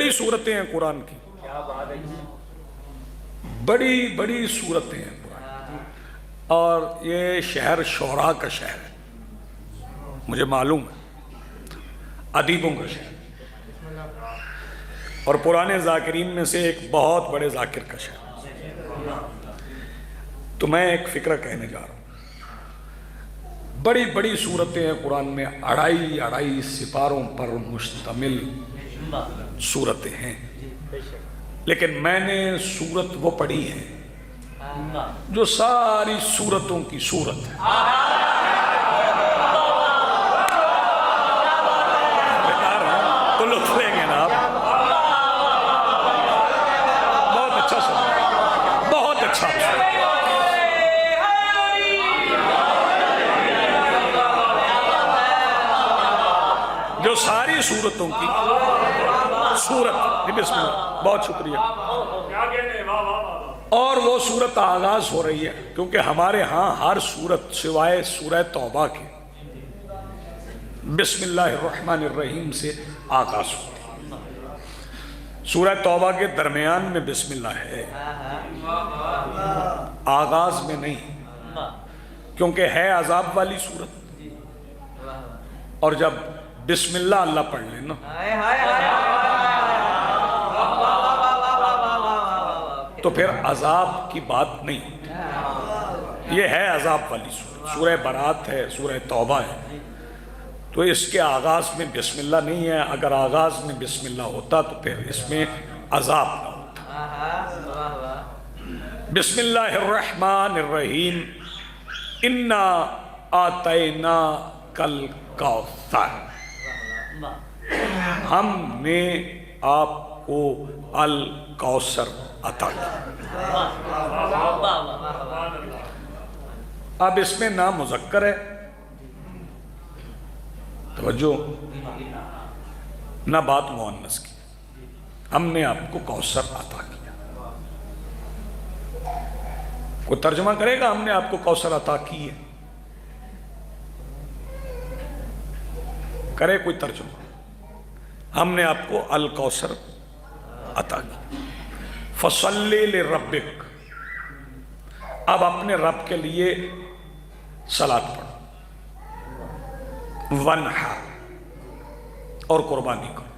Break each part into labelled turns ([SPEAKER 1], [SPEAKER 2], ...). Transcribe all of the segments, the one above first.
[SPEAKER 1] بڑی صورتیں ہیں قرآن کی، بڑی بڑی صورتیں ہیں قرآن کی، اور یہ شہر شعراء کا شہر ہے، مجھے معلوم ہے، ادیبوں کا شہر، اور پرانے ذاکرین میں سے ایک بہت بڑے ذاکر کا شہر۔ تو میں ایک فکرہ کہنے جا رہا ہوں، بڑی بڑی صورتیں ہیں قرآن میں، اڑائی اڑائی سپاروں پر مشتمل صورتیں ہیں، لیکن میں نے صورت وہ پڑھی ہے جو ساری صورتوں کی صورت ہے۔ تو لطف لیں گے نا آپ، بہت اچھا سنا، بہت اچھا سنا۔ جو ساری صورتوں کی صورت، بسم اللہ، بہت شکریہ۔ اور وہ صورت آغاز ہو رہی ہے، کیونکہ ہمارے ہاں ہر صورت سوائے سورہ توبہ کے بسم اللہ الرحمن الرحیم سے آغاز ہوتی ہے۔ سورہ توبہ کے درمیان میں بسم اللہ ہے، آغاز میں نہیں، کیونکہ ہے عذاب والی صورت، اور جب بسم اللہ اللہ پڑھ لینا تو پھر عذاب کی بات نہیں ہوتی۔ یہ ہے عذاب والی صورت، سورہ برات ہے، سورہ توبہ ہے، تو اس کے آغاز میں بسم اللہ نہیں ہے۔ اگر آغاز میں بسم اللہ ہوتا تو پھر اس میں عذاب نہ ہوتا۔ بسم اللہ الرحمن الرحیم، انا آتیناک الکوثر، ہم نے آپ کو الکوثر عطا کیا۔ اب اس میں نہ مذکر ہے، توجہ، نہ بات مؤنث کی، ہم نے آپ کو کوثر عطا کیا۔ کوئی ترجمہ کرے گا ہم نے آپ کو کوثر عطا کی ہے؟ کرے کوئی ترجمہ؟ ہم نے آپ کو الکوثر عطا کی۔ فصلی لربک، اب اپنے رب کے لیے صلاۃ پڑھو، ونحر، اور قربانی کرو،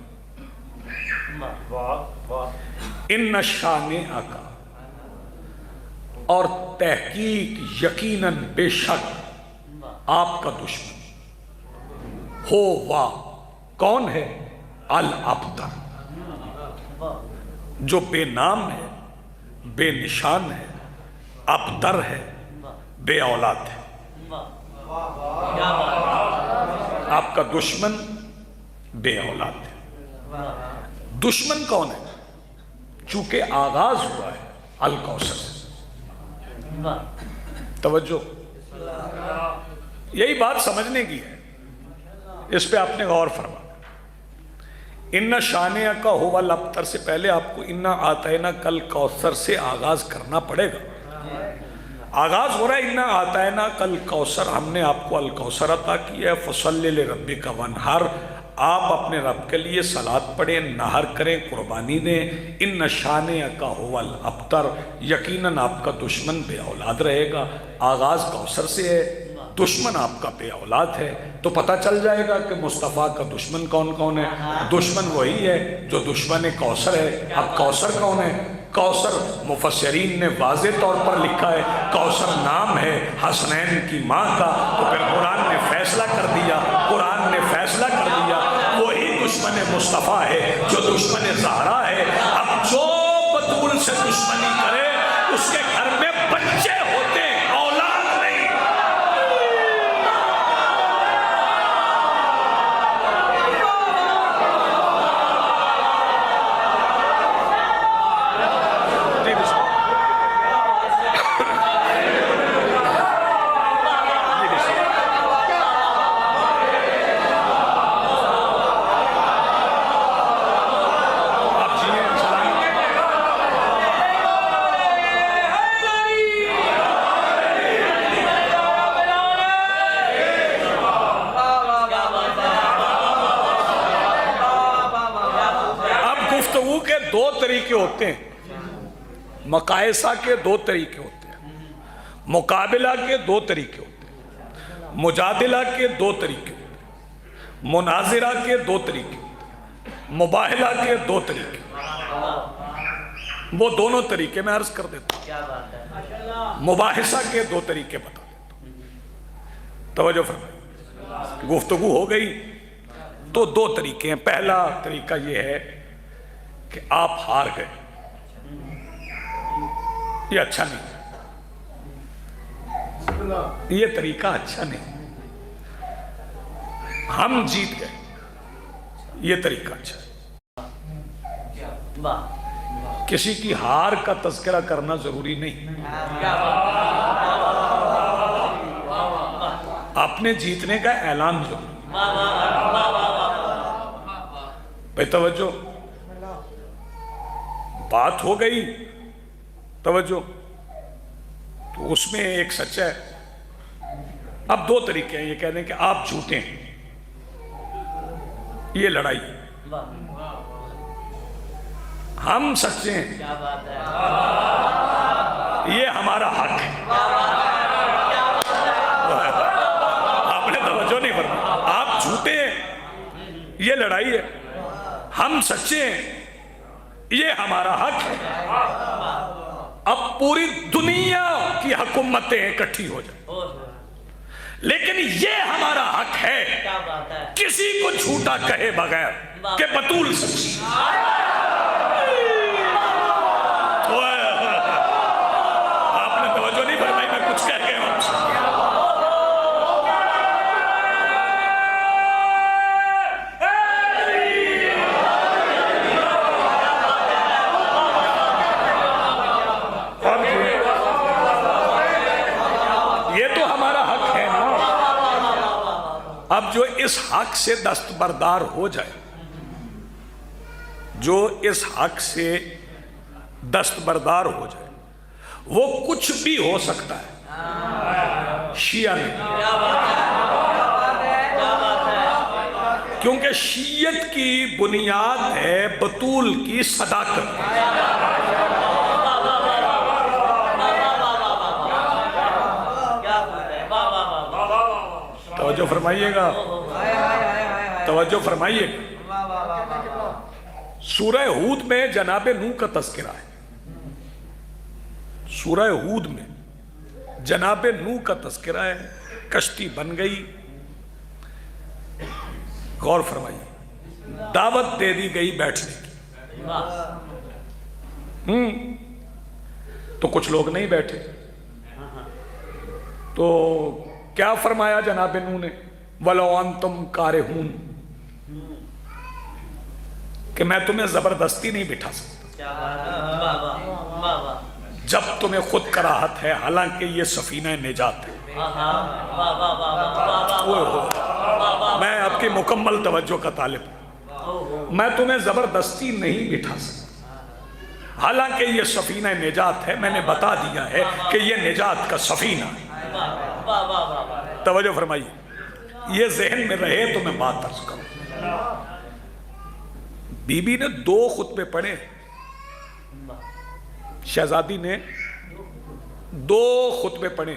[SPEAKER 1] ان شانئک، اور تحقیق یقیناً بے شک آپ کا دشمن ہوا، کون ہے؟ الابتر، جو بے نام ہے، بے نشان ہے، ابتر ہے، بے اولاد ہے۔ آپ کا دشمن بے اولاد ہے۔ دشمن کون ہے؟ چونکہ آغاز ہوا ہے الکوثر سے۔ توجہ، یہی بات سمجھنے کی ہے، اس پہ آپ نے غور فرما۔ ان شانئک ھو الابتر سے پہلے آپ کو انا آتیناک الکوثر سے آغاز کرنا پڑے گا۔ آغاز ہو رہا ہے انا آتیناک الکوثر، ہم نے آپ کو الکوثر عطا کیا ہے، فصلی لربک وانحر، آپ اپنے رب کے لیے صلاۃ پڑھیں، نحر کریں، قربانی دیں۔ ان شانئک ھو الابتر، یقیناً آپ کا دشمن بے اولاد رہے گا۔ آغاز کوثر سے ہے، دشمن آپ کا بے اولاد ہے، تو پتہ چل جائے گا کہ مصطفیٰ کا دشمن کون کون ہے۔ دشمن وہی ہے جو دشمن کوثر ہے۔ اب کوثر کون ہے؟ کوثر مفسرین نے واضح طور پر لکھا ہے کوثر نام ہے حسنین کی ماں کا، تو پھر قرآن نے فیصلہ کر دیا، قرآن نے فیصلہ کر دیا وہی دشمن مصطفیٰ ہے جو دشمن زہرا ہے۔ اب جو بطول سے دشمنی کرے اس کے گھر میں بچے ہوتے ہیں، اولاد نہیں۔ گفتگو کے دو طریقے ہوتے ہیں، مقایسہ کے دو طریقے ہوتے ہیں، مقابلہ کے دو طریقے ہوتے ہیں، مجادلہ کے دو طریقے ہوتے ہیں، مناظرہ کے دو طریقے ہوتے ہیں، مباہلہ کے دو طریقے، وہ دونوں طریقے میں عرض کر دیتا ہوں۔ مباحثہ کے دو طریقے بتا دیتا ہوں، توجہ فرمائیں۔ گفتگو ہو گئی تو دو طریقے ہیں۔ پہلا طریقہ یہ ہے کہ آپ ہار گئے، یہ اچھا نہیں، یہ طریقہ اچھا نہیں۔ ہم جیت گئے، یہ طریقہ اچھا ہے۔ کسی کی ہار کا تذکرہ کرنا ضروری نہیں، اپنے جیتنے کا اعلان ضروری۔ بھائی توجہ، بات ہو گئی، توجہ، تو اس میں ایک سچ ہے۔ اب دو طریقے ہیں، یہ کہہ دیں کہ آپ جھوٹے ہیں، یہ لڑائی ہے۔ ہم سچے ہیں، یہ ہمارا حق ہے۔ آپ نے توجہ نہیں فرمائی، آپ جھوٹے ہیں، یہ لڑائی ہے۔ ہم سچے ہیں، یہ ہمارا حق ہے۔ اب پوری دنیا کی حکومتیں اکٹھی ہو جائیں، لیکن یہ ہمارا حق ہے کسی کو جھوٹا کہے بغیر کہ بطول سچی۔ آپ نے توجہ نہیں فرمائی، میں کچھ کہہ گیا ہوں۔ اب جو اس حق سے دستبردار ہو جائے، جو اس حق سے دستبردار ہو جائے، وہ کچھ بھی ہو سکتا ہے، شیعہ نہیں، کیونکہ شیعت کی بنیاد ہے بطول کی صداقت۔ توجہ فرمائیے گا، توجہ فرمائیے گا۔ سورہ ہود میں جناب نوح کا تذکرہ ہے، سورہ ہود میں جناب نوح کا تذکرہ ہے۔ کشتی بن گئی، غور فرمائیے، دعوت دے دی گئی بیٹھنے کی، تو کچھ لوگ نہیں بیٹھے، تو کیا فرمایا جناب نوح نے؟ وَلَوْ أَنْتُمْ كَارِهُونَ، کہ میں تمہیں زبردستی نہیں بٹھا سکتا جب تمہیں خود کراہت ہے، حالانکہ یہ سفینہ نجات ہے۔ میں آپ کی مکمل توجہ کا طالب ہوں، میں تمہیں زبردستی نہیں بٹھا سکتا، حالانکہ یہ سفینہ نجات ہے، میں نے بتا دیا ہے کہ یہ نجات کا سفینہ ہے۔ توجہ فرمائیے، یہ ذہن میں رہے تو میں بات عرض کروں۔ بی بی نے دو خطبے پڑھے، شہزادی نے دو خطبے پڑھے،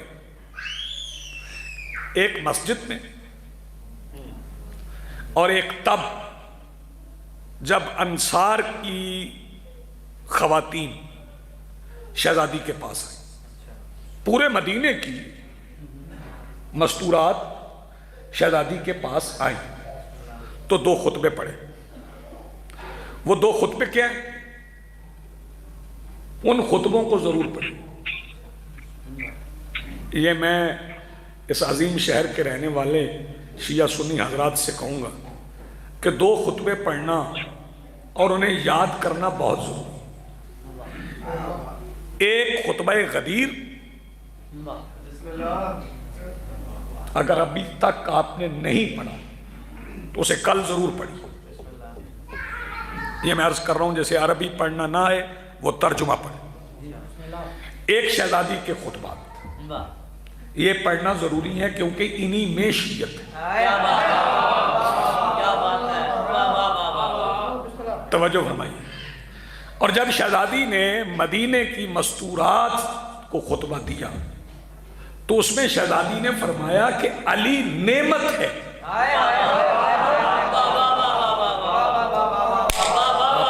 [SPEAKER 1] ایک مسجد میں اور ایک تب جب انصار کی خواتین شہزادی کے پاس آئی، پورے مدینے کی مستورات شہزادی کے پاس آئیں تو دو خطبے پڑھے۔ وہ دو خطبے کیا ہیں؟ ان خطبوں کو ضرور پڑھیں۔ یہ میں اس عظیم شہر کے رہنے والے شیعہ سنی حضرات سے کہوں گا کہ دو خطبے پڑھنا اور انہیں یاد کرنا بہت ضروری۔ ایک خطبہ غدیر، اگر ابھی تک آپ نے نہیں پڑھا تو اسے کل ضرور پڑھیے۔ یہ میں عرض کر رہا ہوں، جیسے عربی پڑھنا نہ ہے وہ ترجمہ پڑھیں۔ ایک شہزادی کے خطبات یہ پڑھنا ضروری ہے کیونکہ انہی میں شیعت ہے۔ توجہ فرمائیے، اور جب شہزادی نے مدینے کی مستورات کو خطبہ دیا تو اس میں شہزادی نے فرمایا کہ علی نعمت ہے.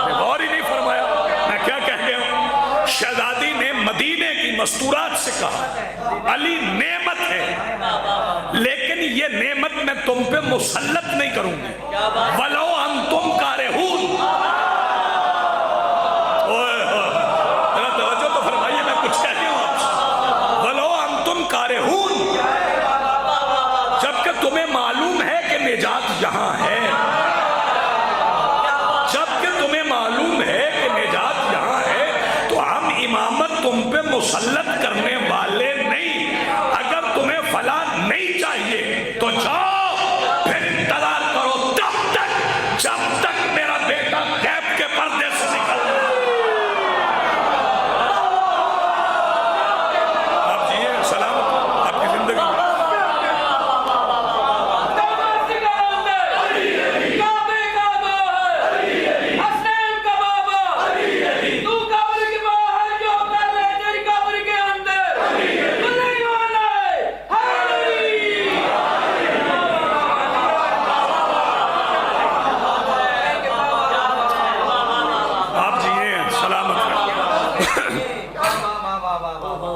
[SPEAKER 1] غور ہی نہیں فرمایا میں کیا کہہ گیا ہوں. شہزادی نے مدینے کی مستورات سے کہا علی نعمت ہے، لیکن یہ نعمت میں تم پہ مسلط نہیں کروں گی. ولو انتم کارہون. ذرا توجہ تو فرمائیے، میں کچھ کہہ رہی ہوں آپ سے. ولو انتم کارہون، جبکہ تمہیں معلوم ہے کہ نجات یہاں ہے. جبکہ تمہیں معلوم ہے کہ نجات یہاں ہے تو ہم امامت تم پہ مسلط کرنے والے نہیں. اگر تمہیں فلاں نہیں چاہیے تو جاؤ پھر انتظار کرو جب تک میرا بیٹا غیب کے پردے سے نکل جائے. آپ جیے سلامت آپ کی زندگی میں.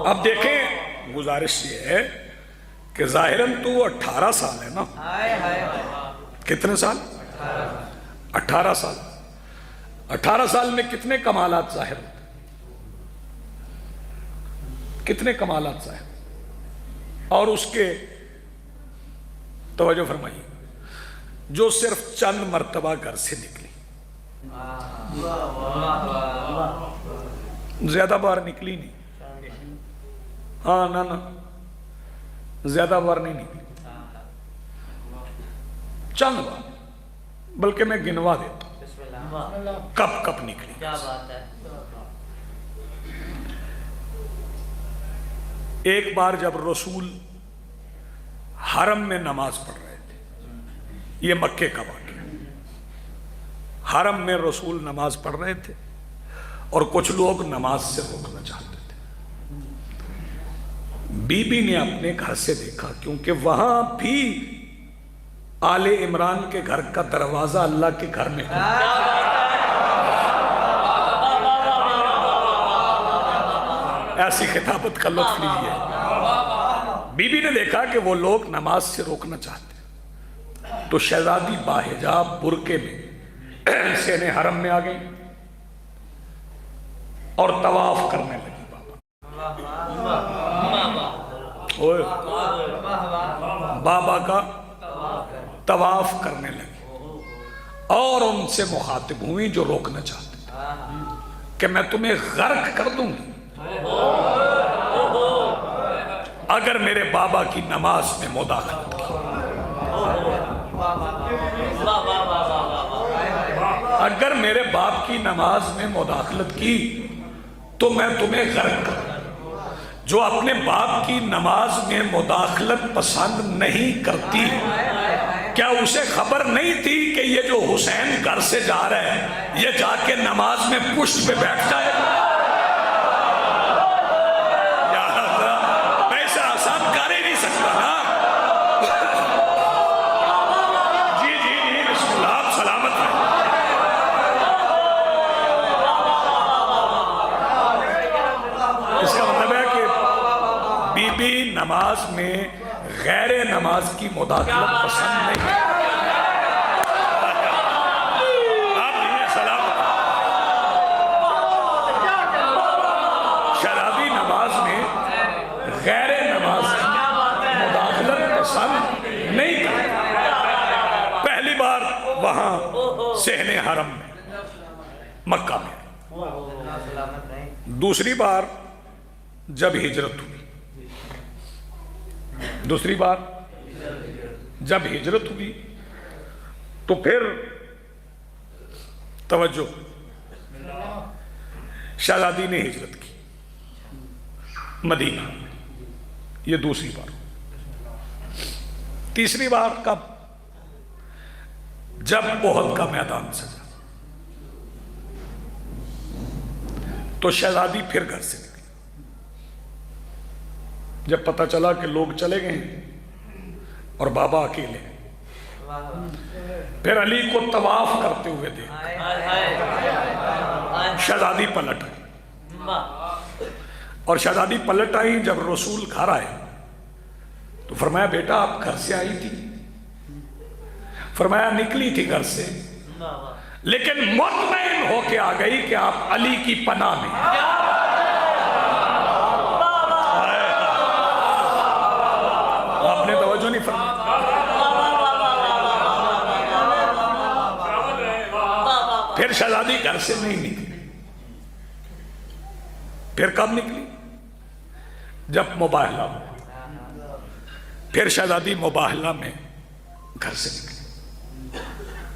[SPEAKER 1] اب دیکھیں گزارش یہ ہے کہ ظاہراً تو 18 سال ہے نا. کتنے سال؟ 18 سال. 18 سال میں کتنے کمالات ظاہر ہوتے؟ کتنے کمالات ظاہر؟ اور اس کے توجہ فرمائیے جو صرف چند مرتبہ گھر سے نکلی، زیادہ بار نکلی نہیں. ہاں نا زیادہ بار نہیں نکلی، چند بار، بلکہ میں گنوا دیتا ہوں کب کب نکلی. ایک بار جب رسول حرم میں نماز پڑھ رہے تھے، یہ مکے کا واقعہ. حرم میں رسول نماز پڑھ رہے تھے اور کچھ لوگ نماز سے روکنا چاہتے تھے. بی بی نے اپنے گھر سے دیکھا، کیونکہ وہاں بھی آل عمران کے گھر کا دروازہ اللہ کے گھر میں کھلا. ایسی خطابت کا لطف لیجیے. بی بی نے دیکھا کہ وہ لوگ نماز سے روکنا چاہتے ہیں تو شہزادی باحجاب برقعے میں سین حرم میں آ گئی اور طواف کرنے لگی. بابا کا طواف کرنے لگی اور ان سے مخاطب ہوئی جو روکنا چاہتے تھے کہ میں تمہیں غرق کر دوں گی اگر میرے بابا کی نماز میں مداخلت کی. اگر میرے باپ کی نماز میں مداخلت کی تو میں تمہیں غرق کر دوں. جو اپنے باپ کی نماز میں مداخلت پسند نہیں کرتی، کیا اسے خبر نہیں تھی کہ یہ جو حسین گھر سے جا رہا ہے یہ جا کے نماز میں پشت پہ بیٹھ جائے گا؟ میں اسے آسان کر ہی نہیں سکتا نا. جی بسم اللہ، آپ سلامت ہیں. اس کا مطلب ہے کہ بی بی نماز میں غیر نماز کی مداخلت پسند نہیں. آپ دیئے سلامت. شرابی نماز میں غیر نماز کی مداخلت پسند نہیں کرتا. پہلی بار وہاں صحن حرم میں مکہ میں، دوسری بار جب ہجرت ہوئی، دوسری بار جب ہجرت ہوئی تو پھر توجہ شہزادی نے ہجرت کی مدینہ، یہ دوسری بار. تیسری بار کب؟ جب احد کا میدان سجا. تو شہزادی پھر گھر سے نکلی. جب پتہ چلا کہ لوگ چلے گئے ہیں اور بابا اکیلے ہیں، پھر علی کو طواف کرتے ہوئے دیکھ شہزادی پلٹ آئی. اور شہزادی پلٹ آئی. جب رسول گھر آئے تو فرمایا بیٹا آپ گھر سے آئی تھی؟ فرمایا نکلی تھی گھر سے، لیکن مطمئن ہو کے آ گئی کہ آپ علی کی پناہ میں. آپ نے توجہ نہیں فرمائی. پھر شہزادی گھر سے نہیں نکلی. پھر کب نکلی؟ جب مباہلہ ہوا. پھر شہزادی مباہلہ میں گھر سے نکلی.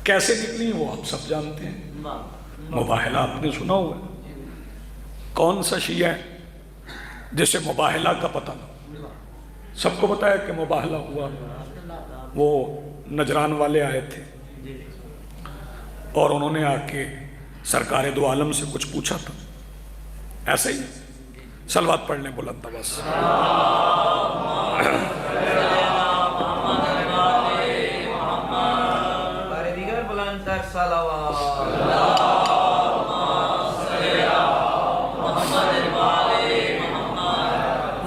[SPEAKER 1] کیسے نکلی وہ آپ سب جانتے ہیں. مباہلہ آپ نے سنا ہوا ہے. کون سا شیعہ ہے جسے مباہلہ کا پتہ نہ؟ سب کو پتہ ہے کہ مباہلہ ہوا. وہ نجران والے آئے تھے اور انہوں نے آ کے سرکار دو عالم سے کچھ پوچھا تھا. ایسے ہی صلوات پڑھ لیں بلند آواز سے.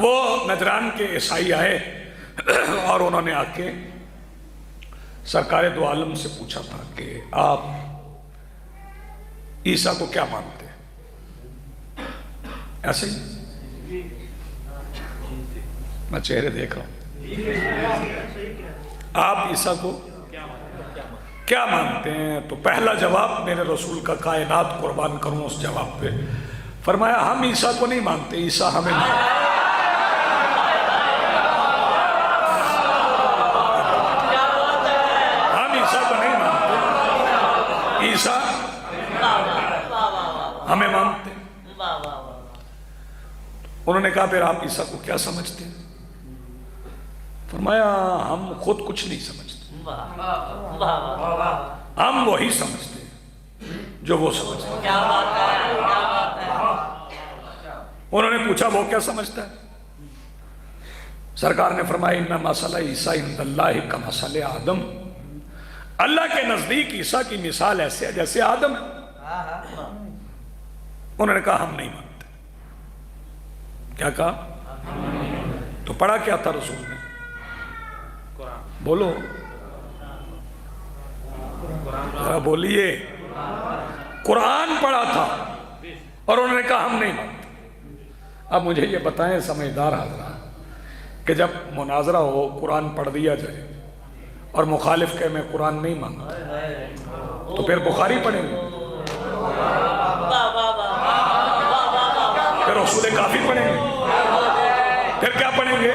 [SPEAKER 1] وہ نجران کے عیسائی آئے اور انہوں نے آ کے سرکار دو عالم سے پوچھا تھا کہ آپ عیسیٰ کو کیا مانتے ہیں؟ ایسے ہی میں چہرے دیکھ رہا ہوں. آپ عیسیٰ کو کیا مانتے ہیں؟ تو پہلا جواب میرے رسول کا کائنات قربان کروں اس جواب پہ. فرمایا ہم عیسیٰ کو نہیں مانتے، عیسیٰ ہمیں مانتے. ہم عیسیٰ کو نہیں مانتے، عیسیٰ ہمیں مانتے. انہوں نے کہا پھر آپ عیسیٰ کو کیا سمجھتے ہیں؟ فرمایا ہم خود کچھ نہیں سمجھتے، ہم وہی سمجھتے ہیں جو وہ سمجھتے ہیں. انہوں نے پوچھا وہ کیا سمجھتا ہے؟ سرکار نے فرمایا ان مسئلہ عیسیٰ عند اللہ کمثل آدم. اللہ کے نزدیک عیسیٰ کی مثال ایسے ہے جیسے آدم ہے. انہوں نے کہا ہم نہیں مانتے. کیا کہا؟ تو پڑھا کیا تھا رسول نے؟ بولو ذرا بولیے. قرآن پڑھا تھا اور انہوں نے کہا ہم نہیں مانتے. اب مجھے یہ بتائیں سمجھدار حضرات کہ جب مناظرہ ہو قرآن پڑھ دیا جائے اور مخالف کہ میں قرآن نہیں مانتا تو پھر بخاری پڑھیں گے، پھر رسول کافی پڑھیں گے، پھر کیا پڑھیں گے؟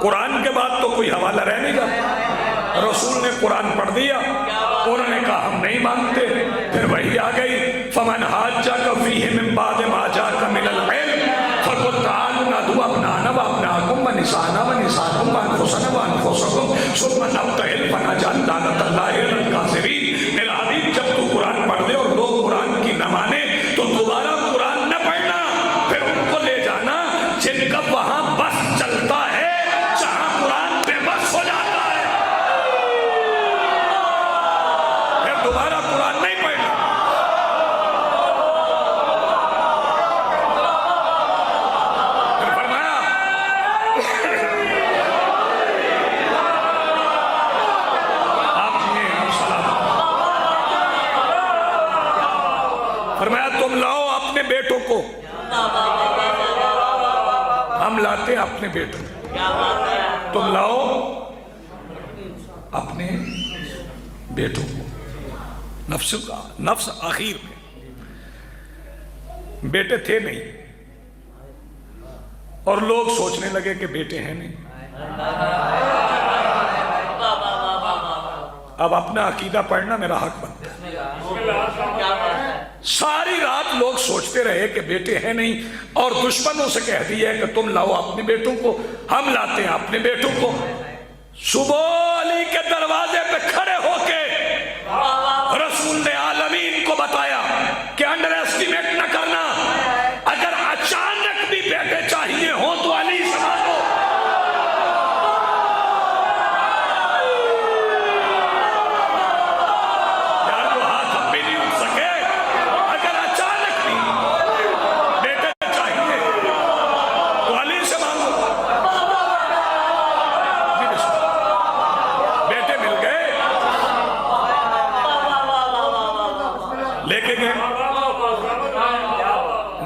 [SPEAKER 1] قرآن کے بعد تو کوئی حوالہ رہ نہیں جاتا. رسول نے قرآن پڑھ دیا، انہوں نے کہا ہم نہیں مانتے. پھر وہی آ گئی فمن حاجک فیہ من بعد ما جاءک من العلم فقل تعالوا ندعو ابناءنا وابناءکم ونساءنا ونساءکم وانفسنا وانفسکم ثم نبتہل فنجعل لعنۃ اللہ علی الکاذبین. میرا حبیب جب تو قرآن پڑھ دے اور لوگ قرآن کی نہ مانے تو دوبارہ قرآن نہ پڑھنا، پھر ان کو لے جانا جن کا وہاں بس چلتا ہے جہاں قرآن پہ بس ہو جاتا ہے. پھر دوبارہ قرآن نہیں پڑھنا. پھر فرمایا آپ یہ سلام فرمایا تم لاؤ اپنے بیٹوں کو. ہم لاتے ہیں اپنے بیٹوں کو، تم لاؤ اپنے بیٹوں کو. نفس آخر میں بیٹے تھے نہیں اور لوگ سوچنے لگے کہ بیٹے ہیں نہیں. اب اپنا عقیدہ پڑھنا میرا حق بنتا ہے. ساری رات لوگ سوچتے رہے کہ بیٹے ہیں نہیں اور دشمنوں سے کہہ دیا کہ تم لاؤ اپنے بیٹوں کو. ہم لاتے ہیں اپنے بیٹوں کو. صبح علی کے دروازے پہ کھڑے ہو کے رسول نے عالمین کو بتایا کہ انڈر ایسٹیمیٹ نہ کرنا،